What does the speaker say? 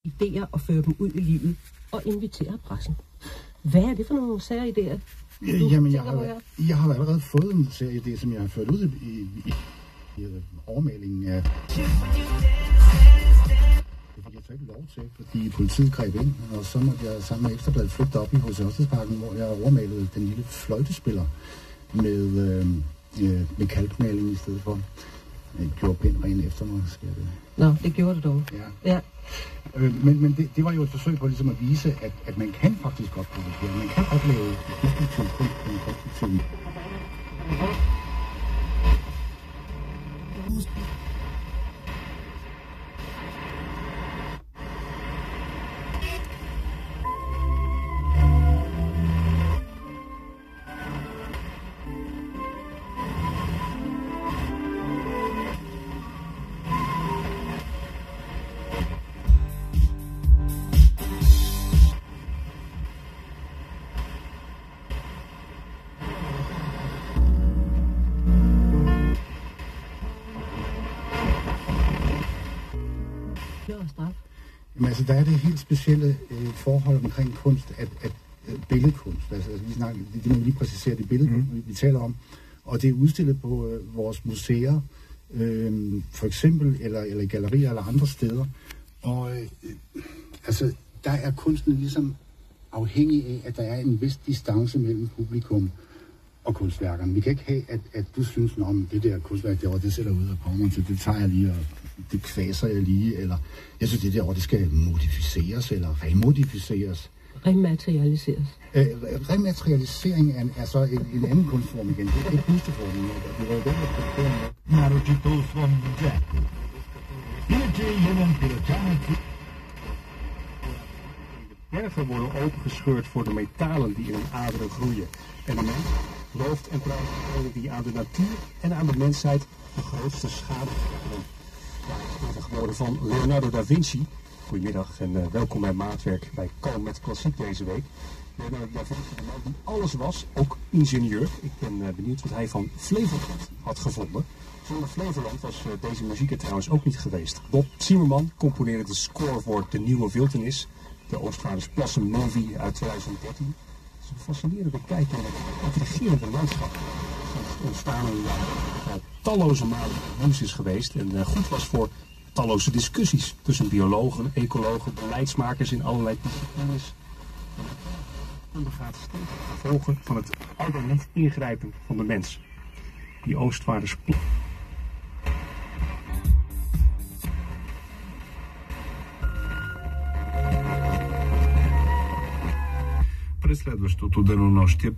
idéer og føre dem ud i livet og invitere pressen. Hvad er det for nogle særidéer? Jamen, jeg har allerede fået en særidé, som jeg har ført ud i overmalingen af... Det fik jeg så ikke lov til, fordi politiet greb ind, og så måtte jeg sammen med Ekstrabladet flygte op i H.C. Ørstedsparken, hvor jeg overmalede den lille fløjtespiller med kalkmaling i stedet for. Jeg gjorde pænt rent efter mig, skal det. Nå, det gjorde det dog. Ja. Men det var jo et forsøg på ligesom at vise, at man kan faktisk godt provokere. Man kan godt lave destruktiv kunst på en konstruktiv. Men altså, der er det helt specielle forhold omkring kunst, at billedkunst, altså det må vi lige præcisere, det billedkunst, vi taler om, og det er udstillet på vores museer, for eksempel, eller i gallerier eller andre steder, og altså, der er kunsten ligesom afhængig af, at der er en vis distance mellem publikum og kunstværkerne. Vi kan ikke have, at du synes om det der kunstværk derovre, det sætter ud og kommer til, det tager jeg lige, og det kvaser jeg lige, eller jeg synes, det derovre, det skal modificeres, eller remodificeres. Rematerialiseres. Rematerialisering er så en anden kunstform igen. Det er kunstformen. Det var jo den, der præsterer med. Naročito u svom džepu. Inače, jedan pilotjanac... Werven worden opengescheurd voor de metalen die in een aderen groeien. Element looft en prijzen die aan de natuur en aan de mensheid de grootste schade berokkenen. De geboren van Leonardo da Vinci. Goedemiddag en welkom bij Maatwerk bij Kalm met Klassiek deze week. Leonardo da Vinci, de man die alles was, ook ingenieur. Ik ben benieuwd wat hij van Flevoland had gevonden. Zonder Flevoland was deze muziek er trouwens ook niet geweest. Bob Zimmerman componeerde de score voor De Nieuwe Wildernis, de Oostvaardersplassen movie uit 2013. Het is een fascinerende kijk naar het intrigerende landschap. Het ontstaan in talloze malen nieuws is geweest en goed was voor talloze discussies tussen biologen, ecologen, beleidsmakers in allerlei disciplines. Ondergaat steeds de gevolgen van het ouderwets ingrijpen van de mens. Die Oostvaardersplassen. През следващото денонощие